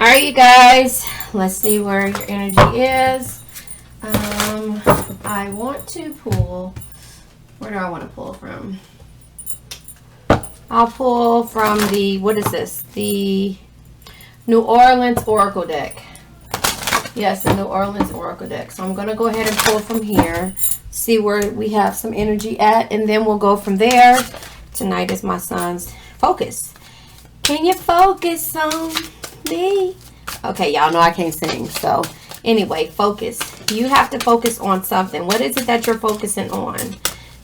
right, you guys, let's see where your energy is. I want to pull, where do I want to pull from? I'll pull from the, what is this? The New Orleans Oracle deck. Yes, the New Orleans Oracle deck. So I'm going to go ahead and pull from here, see where we have some energy at, and then we'll go from there. Tonight is my son's focus. Can you focus on me? Okay, y'all know I can't sing. So anyway, focus. You have to focus on something. What is it that you're focusing on?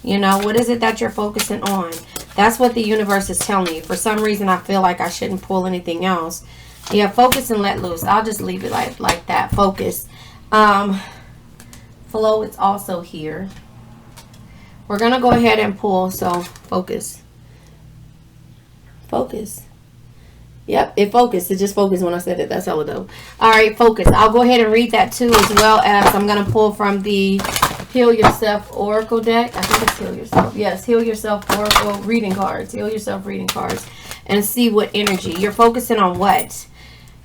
You know, what is it that you're focusing on? That's what the universe is telling you. For some reason, I feel like I shouldn't pull anything else. Yeah, focus and let loose. I'll just leave it like that. Focus. Flow is also here. We're going to go ahead and pull. So, focus. Focus. Yep, it focused. It just focused when I said it. That's hella dope. All right, focus. I'll go ahead and read that too, as well as I'm going to pull from the Heal Yourself Oracle deck. I think it's Heal Yourself. Yes, Heal Yourself Oracle reading cards. Heal Yourself reading cards. And see what energy. You're focusing on what?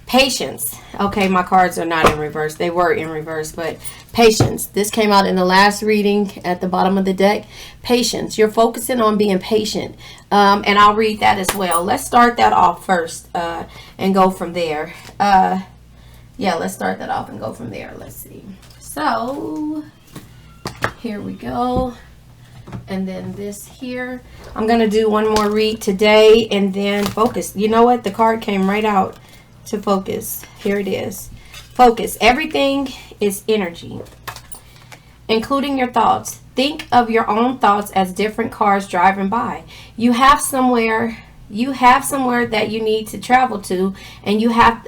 Patience. Okay, my cards are not in reverse. They were in reverse, but patience. This came out in the last reading at the bottom of the deck. Patience. You're focusing on being patient. And I'll read that as well. Let's start that off first and go from there. Yeah, let's start that off and go from there. Let's see. So, here we go. And then this here. I'm going to do one more read today and then focus. You know what? The card came right out to focus. Here it is. Focus. Everything is energy, including your thoughts. Think of your own thoughts as different cars driving by. You have somewhere that you need to travel to, and you have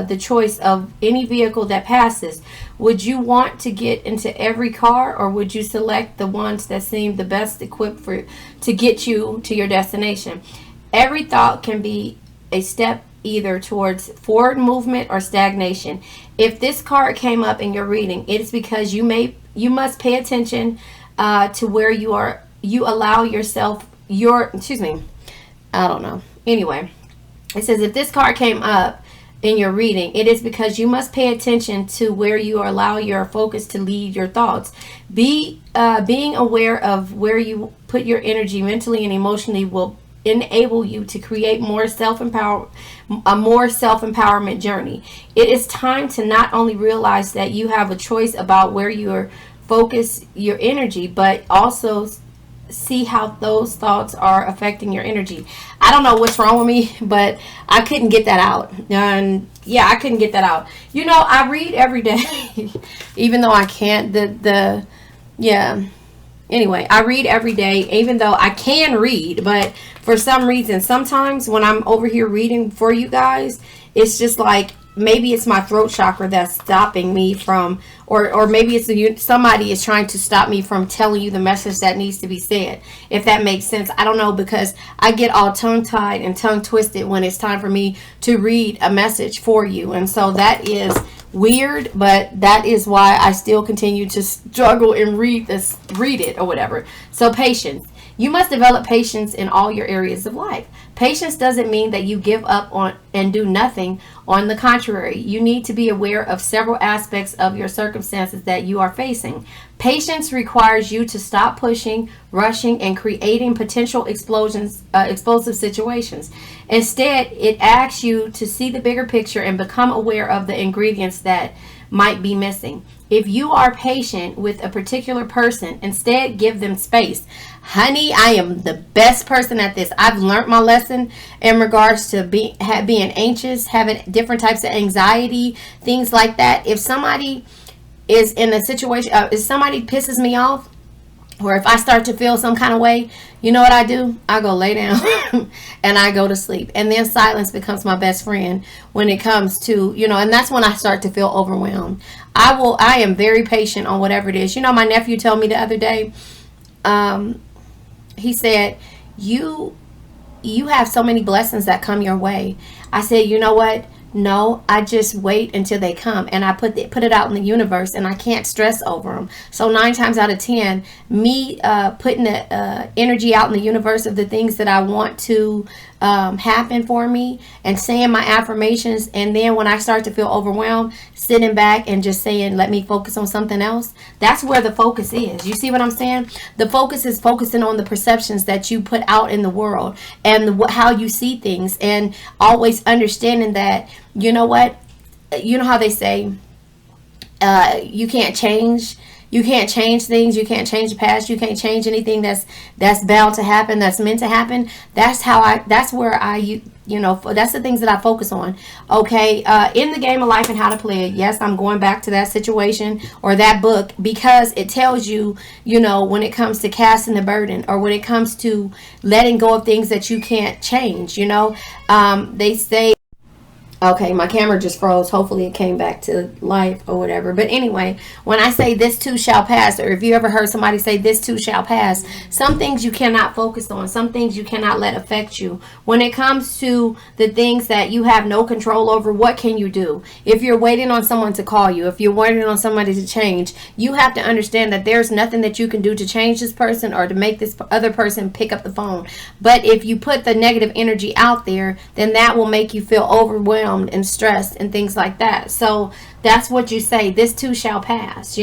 the choice of any vehicle that passes. Would you want to get into every car, or would you select the ones that seem the best equipped to get you to your destination? Every thought can be a step either towards forward movement or stagnation. If this card came up in your reading, it is because you must pay attention to where you are. You allow yourself I don't know. Anyway, it says if this card came up in your reading, it is because you must pay attention to where you allow your focus to lead your thoughts. Being aware of where you put your energy mentally and emotionally will enable you to create a more self-empowerment journey. It is time to not only realize that you have a choice about where you focus your energy, but also see how those thoughts are affecting your energy. I don't know what's wrong with me, but I couldn't get that out. And yeah, I couldn't get that out. You know, I read every day, even though I can't. Anyway, I read every day, even though I can read, but for some reason, sometimes when I'm over here reading for you guys, it's just like, maybe it's my throat chakra that's stopping me from, or maybe it's somebody is trying to stop me from telling you the message that needs to be said, if that makes sense. I don't know, because I get all tongue-tied and tongue-twisted when it's time for me to read a message for you. And so that is weird, but that is why I still continue to struggle and read it or whatever. So patience. You must develop patience in all your areas of life. Patience doesn't mean that you give up on and do nothing. On the contrary, you need to be aware of several aspects of your circumstances that you are facing. Patience requires you to stop pushing, rushing, and creating potential explosive situations. Instead, it asks you to see the bigger picture and become aware of the ingredients that might be missing. If you are patient with a particular person, instead give them space. Honey, I am the best person at this. I've learned my lesson in regards to being anxious, having different types of anxiety, things like that. If somebody is in a situation, if somebody pisses me off, or if I start to feel some kind of way, you know what I do? I go lay down and I go to sleep. And then silence becomes my best friend when it comes to, and that's when I start to feel overwhelmed. I am very patient on whatever it is. My nephew told me the other day, he said, you have so many blessings that come your way. I said, you know what? No, I just wait until they come, and I put it out in the universe, and I can't stress over them. So 9 times out of 10, me putting the energy out in the universe of the things that I want to happen for me, and saying my affirmations, and then when I start to feel overwhelmed, sitting back and just saying, let me focus on something else. That's where the focus is. You see what I'm saying? The focus is focusing on the perceptions that you put out in the world, and how you see things, and always understanding that, you know what, you know how they say, you can't change things, you can't change the past, you can't change anything that's bound to happen, that's meant to happen. That's where I that's the things that I focus on. Okay, in the game of life and how to play it, yes, I'm going back to that situation or that book, because it tells you, when it comes to casting the burden, or when it comes to letting go of things that you can't change, they say, okay, my camera just froze. Hopefully it came back to life or whatever. But anyway, when I say this too shall pass, or if you ever heard somebody say this too shall pass, some things you cannot focus on. Some things you cannot let affect you. When it comes to the things that you have no control over, what can you do? If you're waiting on someone to call you, if you're waiting on somebody to change, you have to understand that there's nothing that you can do to change this person or to make this other person pick up the phone. But if you put the negative energy out there, then that will make you feel overwhelmed and stressed and things like that. So that's what you say, this too shall pass.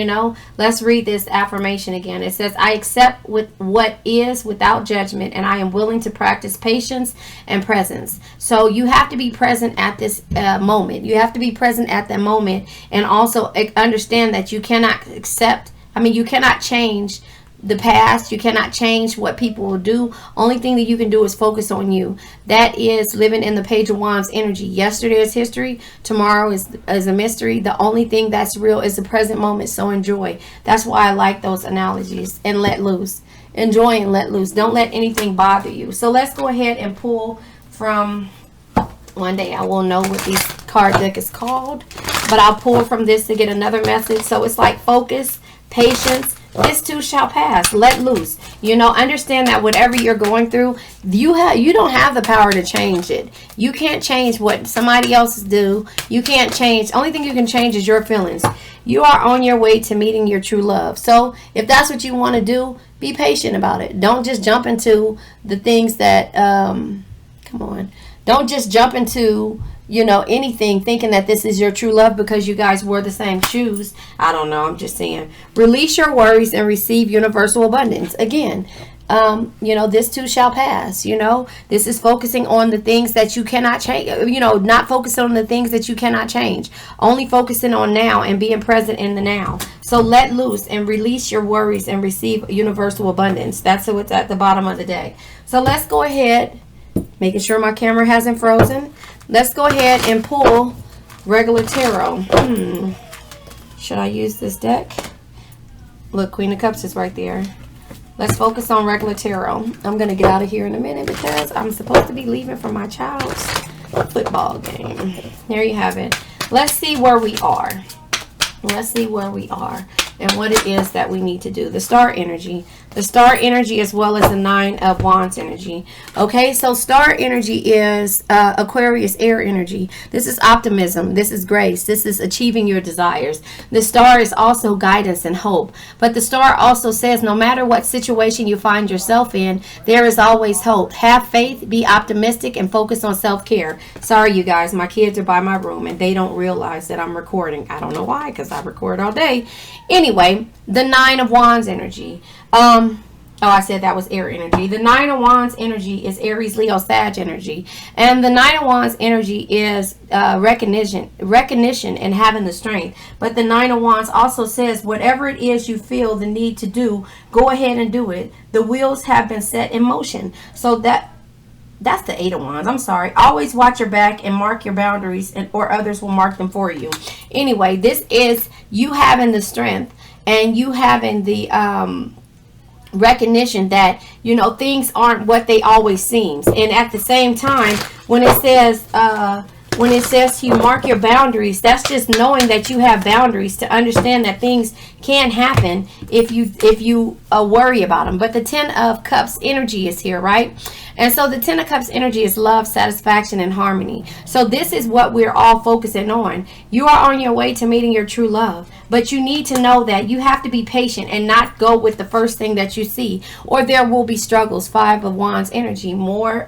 Let's read this affirmation again. It says, I accept with what is without judgment, and I am willing to practice patience and presence. So you have to be present at this moment. You have to be present at that moment, and also understand that you cannot you cannot change the past. You cannot change what people will do. Only thing that you can do is focus on you. That is living in the Page of Wands energy. Yesterday is history. Tomorrow is a mystery. The only thing that's real is the present moment. So enjoy. That's why I like those analogies. And let loose. Enjoy and let loose. Don't let anything bother you. So let's go ahead and pull from, one day I will know what this card deck is called, but I'll pull from this to get another message. So it's like focus, patience, this too shall pass, let loose. Understand that whatever you're going through, you don't have the power to change it. You can't change what somebody else do. You can't change. Only thing you can change is your feelings. You are on your way to meeting your true love. So if that's what you want to do, be patient about it. Don't just jump into the things that don't just jump into anything thinking that this is your true love because you guys wore the same shoes. I don't know. I'm just saying, release your worries and receive universal abundance. Again, this too shall pass. This is focusing on the things that you cannot change, not focusing on the things that you cannot change, only focusing on now and being present in the now. So let loose and release your worries and receive universal abundance. That's what's at the bottom of the deck. So let's go ahead, making sure my camera hasn't frozen. Let's go ahead and pull regular tarot. Should I use this deck? Look, Queen of Cups is right there. Let's focus on regular tarot. I'm going to get out of here in a minute because I'm supposed to be leaving for my child's football game. There you have it. Let's see where we are. Let's see where we are and what it is that we need to do. The star energy. The star energy as well as the 9 of Wands energy. Okay, so star energy is Aquarius air energy. This is optimism. This is grace. This is achieving your desires. The star is also guidance and hope. But the star also says no matter what situation you find yourself in, there is always hope. Have faith, be optimistic, and focus on self-care. Sorry, you guys. My kids are by my room and they don't realize that I'm recording. I don't know why, because I record all day. Anyway, the 9 of Wands energy. I said that was air energy. The 9 of Wands energy is Aries, Leo, Sag energy. And the 9 of Wands energy is recognition and having the strength. But the 9 of Wands also says whatever it is you feel the need to do, go ahead and do it. The wheels have been set in motion. So that's the 8 of Wands. I'm sorry. Always watch your back and mark your boundaries, or others will mark them for you. Anyway, this is you having the strength and you having the recognition that things aren't what they always seems. And at the same time, when it says to you mark your boundaries, that's just knowing that you have boundaries, to understand that things can happen if you worry about them. But the 10 of Cups energy is here, right? And so the Ten of Cups energy is love, satisfaction, and harmony. So this is what we're all focusing on. You are on your way to meeting your true love. But you need to know that you have to be patient and not go with the first thing that you see, or there will be struggles. Five of Wands energy, more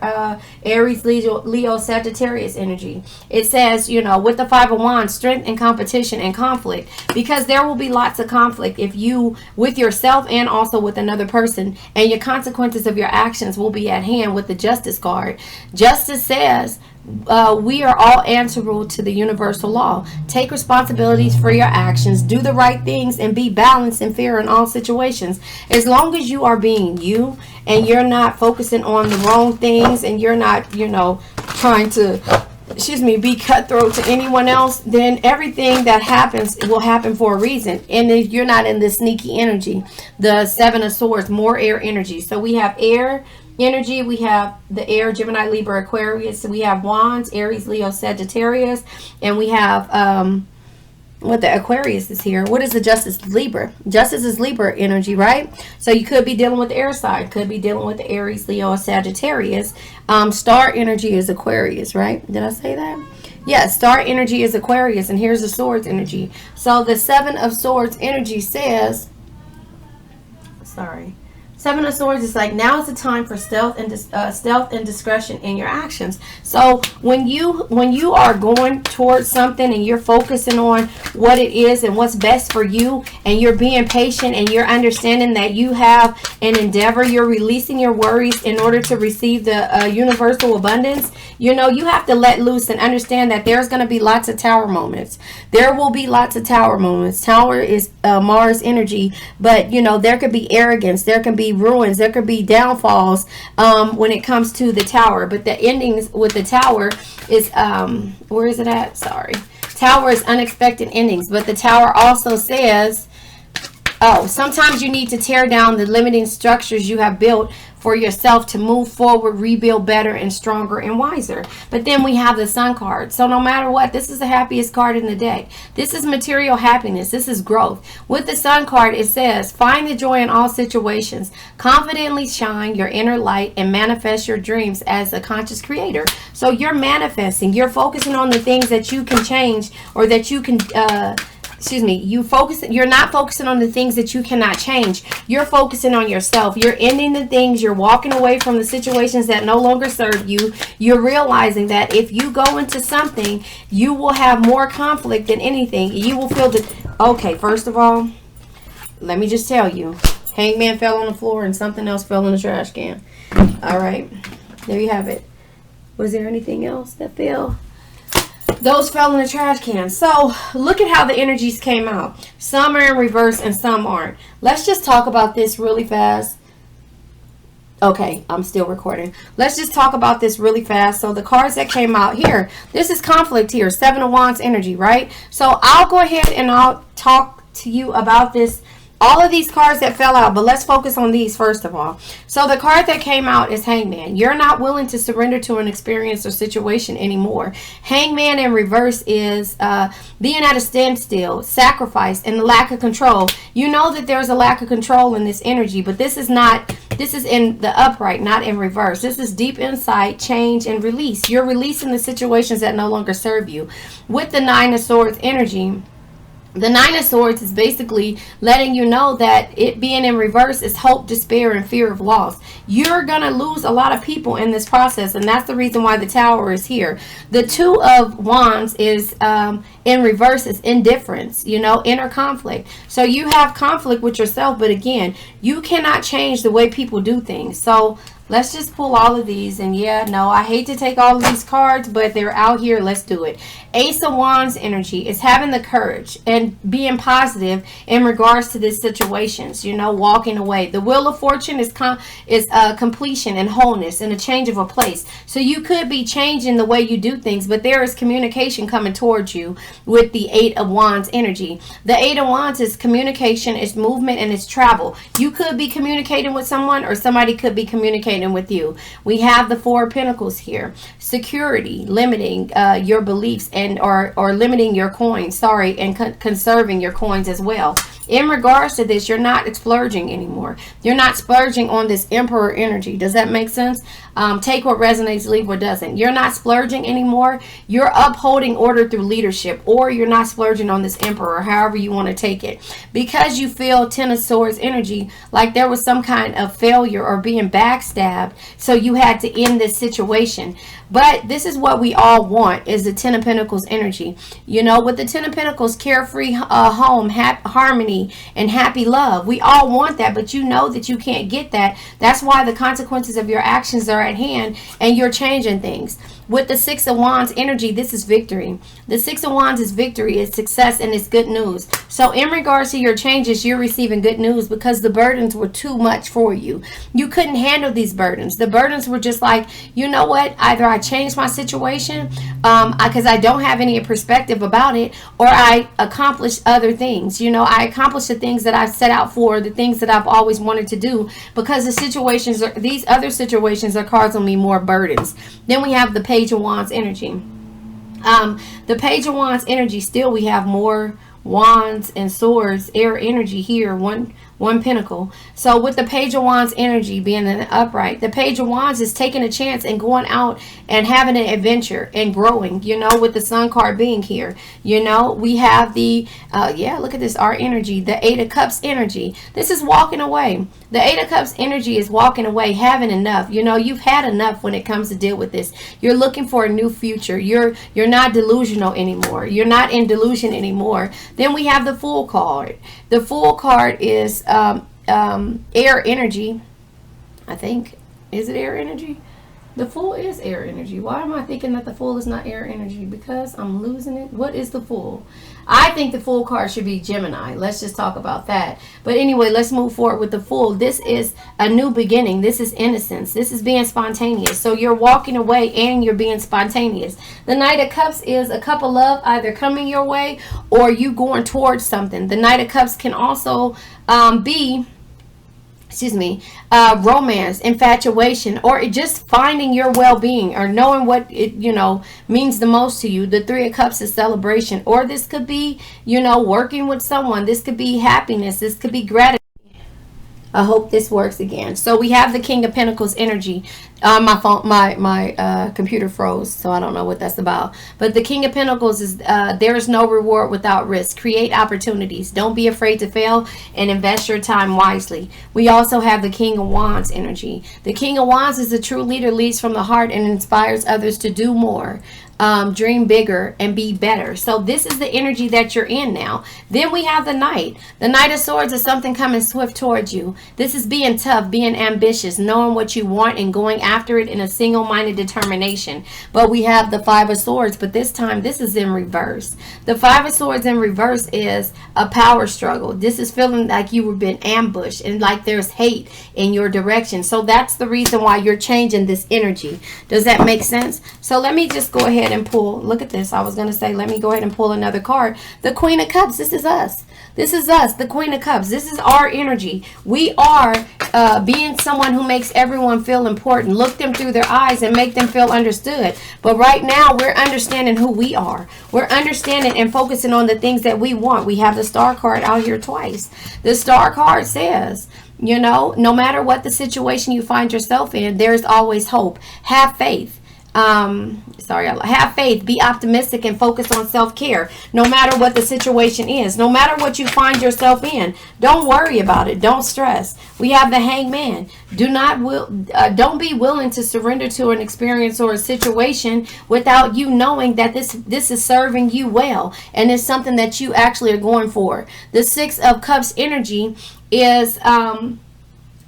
Aries, Leo, Sagittarius energy. It says, you know, with the Five of Wands, strength and competition and conflict, because there will be lots of conflict if you, with yourself and also with another person, and your consequences of your actions will be at hand with the Justice card. Justice says, we are all answerable to the universal law. Take responsibilities for your actions, do the right things, and be balanced and fair in all situations. As long as you are being you and you're not focusing on the wrong things, and you're not, you know, trying to, be cutthroat to anyone else, then everything that happens will happen for a reason. And if you're not in this sneaky energy, the Seven of Swords, more air energy. So we have air energy, we have the air, Gemini, Libra, Aquarius. So we have Wands, Aries, Leo, Sagittarius, and we have what the Aquarius is here. What is the Justice? Libra. Justice is Libra energy, right? So you could be dealing with the air side, could be dealing with the Aries, Leo, or Sagittarius. Star energy is Aquarius, right? Did I say that? Yes, star energy is Aquarius, and here's the Swords energy. So the Seven of Swords energy says, Seven of Swords is like, now is the time for stealth and discretion in your actions. So when you are going towards something and you're focusing on what it is and what's best for you, and you're being patient and you're understanding that you have an endeavor, you're releasing your worries in order to receive the universal abundance. You know, you have to let loose and understand that there's going to be lots of tower moments. There will be lots of tower moments. Tower is Mars energy, but you know, there could be arrogance, there can be ruins, there could be downfalls when it comes to the tower. But the endings with the tower is where is it at? Tower is unexpected endings, but the tower also says, sometimes you need to tear down the limiting structures you have built for yourself to move forward, rebuild better and stronger and wiser. But then we have the Sun card. So no matter what, this is the happiest card in the deck. This is material happiness. This is growth. With the Sun card, it says, find the joy in all situations. Confidently shine your inner light and manifest your dreams as a conscious creator. So you're manifesting. You're focusing on the things that you can change, or that you can you're not focusing on the things that you cannot change. You're focusing on yourself. You're ending the things. You're walking away from the situations that no longer serve you. You're realizing that if you go into something, you will have more conflict than anything. You will feel that, okay, first of all, let me just tell you, Hangman fell on the floor and something else fell in the trash can. All right, there you have it. Was there anything else that fell? Those fell in the trash can. So look at how the energies came out. Some are in reverse and some aren't. Let's just talk about this really fast. Okay, I'm still recording. Let's just talk about this really fast. So the cards that came out here, this is conflict here. Seven of Wands energy, right? So I'll go ahead and I'll talk to you about this, all of these cards that fell out, but let's focus on these first of all. So the card that came out is Hangman. You're not willing to surrender to an experience or situation anymore. Hangman in reverse is being at a standstill, sacrifice, and the lack of control. You know that there's a lack of control in this energy, but this is in the upright, not in reverse. This is deep insight, change, and release. You're releasing the situations that no longer serve you. With the Nine of Swords energy, the Nine of Swords is basically letting you know that it being in reverse is hope, despair, and fear of loss. You're going to lose a lot of people in this process, and that's the reason why the Tower is here. The Two of Wands is in reverse is indifference, you know, inner conflict. So you have conflict with yourself, but again, you cannot change the way people do things. So let's just pull all of these. And yeah, no, I hate to take all of these cards, but they're out here. Let's do it. Ace of Wands energy is having the courage and being positive in regards to these situations, you know, walking away. The Wheel of Fortune is completion and wholeness and a change of a place. So you could be changing the way you do things, but there is communication coming towards you with the Eight of Wands energy. The Eight of Wands is communication, it's movement, and it's travel. You could be communicating with someone, or somebody could be communicating with you. We have the Four of Pentacles here. Security, limiting your beliefs, and or limiting your coins, and conserving your coins as well. In regards to this, you're not splurging anymore. You're not splurging on this Emperor energy. Does that make sense? Take what resonates, leave what doesn't. You're not splurging anymore. You're upholding order through leadership, or you're not splurging on this Emperor, however you want to take it. Because you feel Ten of Swords energy, like there was some kind of failure or being backstabbed, so you had to end this situation. But this is what we all want, is the Ten of Pentacles energy. You know, with the Ten of Pentacles, carefree home, harmony, and happy love. We all want that, but you know that you can't get that. That's why the consequences of your actions are at hand, and you're changing things. With the Six of Wands energy, this is victory. The Six of Wands is victory, it's success, and it's good news. So in regards to your changes, you're receiving good news because the burdens were too much for you. You couldn't handle these burdens. The burdens were just like, you know what? Either I change my situation because I don't have any perspective about it, or I accomplish other things. You know, I accomplish the things that I've set out for, the things that I've always wanted to do, because the situations, these other situations are causing me more burdens. Then we have the Page of Wands energy. The Page of Wands energy, still we have more wands and swords, air energy here, one pentacle. So with the Page of Wands energy being in the upright, the Page of Wands is taking a chance and going out and having an adventure and growing, you know, with the Sun card being here. You know, we have the yeah, look at this, our energy, the Eight of Cups energy. This is walking away. The Eight of Cups energy is walking away, having enough. You know, you've had enough when it comes to deal with this. You're looking for a new future. You're not delusional anymore. You're not in delusion anymore. Then we have the Fool card. The Fool card is air energy, I think. Is it air energy? The Fool is air energy. Why am I thinking that the Fool is not air energy? Because I'm losing it. What is the Fool? I think the Fool card should be Gemini. Let's just talk about that. But anyway, let's move forward with the Fool. This is a new beginning. This is innocence. This is being spontaneous. So you're walking away and you're being spontaneous. The Knight of Cups is a cup of love either coming your way or you going towards something. The Knight of Cups can also be, romance, infatuation, or just finding your well-being or knowing what it, you know, means the most to you. The Three of Cups is celebration, or this could be, you know, working with someone. This could be happiness. This could be gratitude. I hope this works again. So we have the King of Pentacles energy. My phone, my computer froze, so I don't know what that's about. But the King of Pentacles is there is no reward without risk. Create opportunities. Don't be afraid to fail and invest your time wisely. We also have the King of Wands energy. The King of Wands is a true leader, leads from the heart and inspires others to do more. Dream bigger and be better. So this is the energy that you're in now. Then we have the Knight. The Knight of Swords is something coming swift towards you. This is being tough, being ambitious, knowing what you want and going after it in a single-minded determination. But we have the Five of Swords, but this time this is in reverse. The Five of Swords in reverse is a power struggle. This is feeling like you were being ambushed and like there's hate in your direction. So that's the reason why you're changing this energy. Does that make sense? So let me just go ahead and pull. Look at this. I was going to say, let me go ahead and pull another card. The Queen of Cups. This is us. This is us, the Queen of Cups. This is our energy. We are being someone who makes everyone feel important. Look them through their eyes and make them feel understood. But right now, we're understanding who we are. We're understanding and focusing on the things that we want. We have the Star card out here twice. The Star card says, you know, no matter what the situation you find yourself in, there's always hope. Have faith. Have faith, be optimistic, and focus on self-care. No matter what the situation is, no matter what you find yourself in, don't worry about it. Don't stress. We have the Hangman. Don't be willing to surrender to an experience or a situation without you knowing that this is serving you well and it's something that you actually are going for. The Six of Cups energy is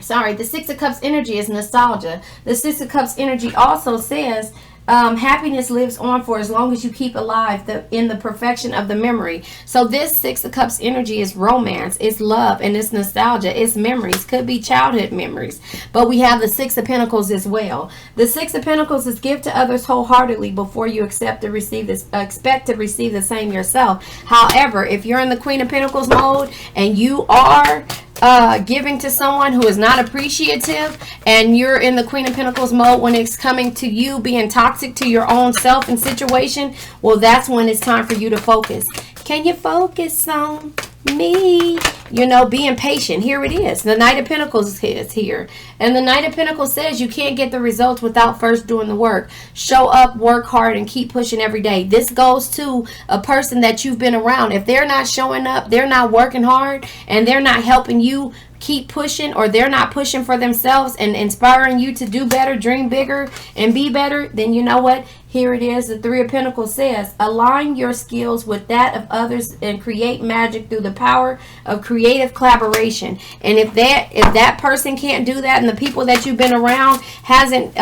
the Six of Cups energy is nostalgia. The Six of Cups energy also says happiness lives on for as long as you keep alive in the perfection of the memory. So this Six of Cups energy is romance, it's love, and it's nostalgia, it's memories. Could be childhood memories. But we have the Six of Pentacles as well. The Six of Pentacles is give to others wholeheartedly before you expect to receive the same yourself. However, if you're in the Queen of Pentacles mode and you are giving to someone who is not appreciative, and you're in the Queen of Pentacles mode when it's coming to you being toxic to your own self and situation, well, that's when it's time for you to focus. Can you focus on me? You know, being patient. Here it is. The Knight of Pentacles is here. And the Knight of Pentacles says you can't get the results without first doing the work. Show up, work hard, and keep pushing every day. This goes to a person that you've been around. If they're not showing up, they're not working hard, and they're not helping you keep pushing, or they're not pushing for themselves and inspiring you to do better, dream bigger, and be better, then you know what? Here it is. The Three of Pentacles says, align your skills with that of others and create magic through the power of creative collaboration. And if that person can't do that, and the people that you've been around hasn't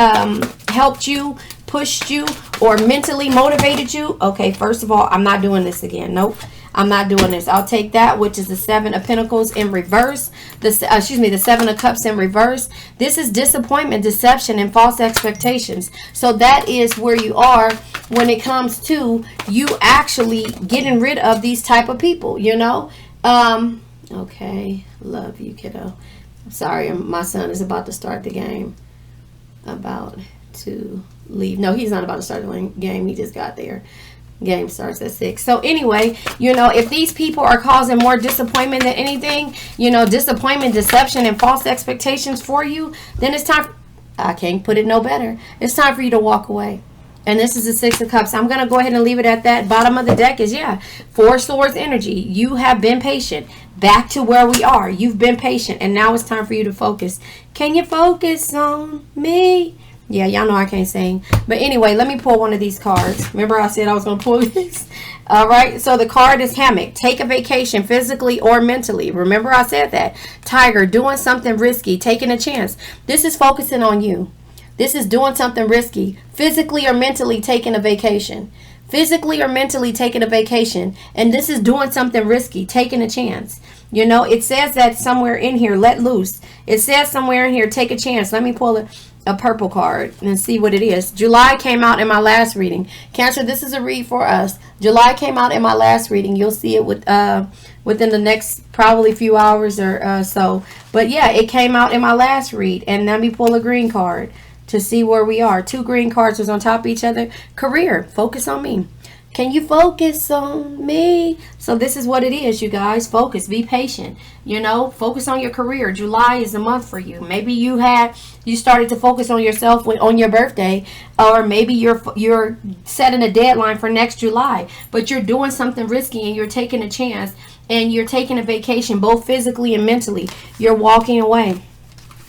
helped you, pushed you, or mentally motivated you, okay, first of all, I'm not doing this again. Nope. I'm not doing this. I'll take that, which is the Seven of Pentacles in reverse. The Seven of Cups in reverse. This is disappointment, deception, and false expectations. So that is where you are when it comes to you actually getting rid of these type of people, you know. Okay. Love you, kiddo. Sorry, my son is about to start the game. About to leave. No, he's not about to start the game. He just got there. Game starts at 6. So anyway, you know, if these people are causing more disappointment than anything, you know, disappointment, deception, and false expectations for you, then it's time. I can't put it no better. It's time for you to walk away. And this is the Six of Cups. I'm going to go ahead and leave it at that. Bottom of the deck is, yeah, Four Swords energy. You have been patient. Back to where we are. You've been patient. And now it's time for you to focus. Can you focus on me? Yeah, y'all know I can't sing. But anyway, let me pull one of these cards. Remember I said I was going to pull this? All right. So the card is hammock. Take a vacation physically or mentally. Remember I said that. Tiger, doing something risky. Taking a chance. This is focusing on you. This is doing something risky. Physically or mentally taking a vacation. Physically or mentally taking a vacation. And this is doing something risky. Taking a chance. You know, it says that somewhere in here. Let loose. It says somewhere in here. Take a chance. Let me pull it. A purple card and see what it is. July came out in my last reading. Cancer, this is a read for us. July came out in my last reading. You'll see it with within the next probably few hours or so. But yeah, it came out in my last read. And let me pull a green card to see where we are. 2 green cards was on top of each other. Career, focus on me. Can you focus on me? So this is what it is, you guys. Focus. Be patient. You know, focus on your career. July is the month for you. Maybe you started to focus on yourself on your birthday, or maybe you're setting a deadline for next July, but you're doing something risky and you're taking a chance and you're taking a vacation, both physically and mentally. You're walking away.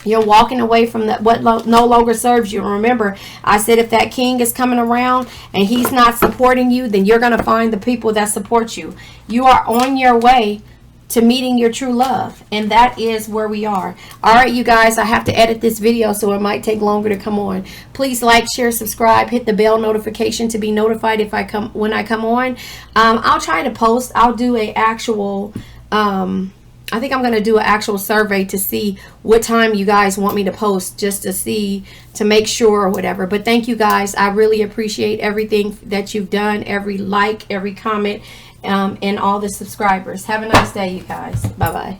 You're walking away from that what no longer serves you. And remember, I said if that king is coming around and he's not supporting you, then you're going to find the people that support you. You are on your way to meeting your true love. And that is where we are. All right, you guys, I have to edit this video, so it might take longer to come on. Please like, share, subscribe, hit the bell notification to be notified when I come on. I'll try to post. I'll do a actual... I think I'm going to do an actual survey to see what time you guys want me to post, just to make sure or whatever. But thank you guys. I really appreciate everything that you've done, every like, every comment, and all the subscribers. Have a nice day, you guys. Bye-bye.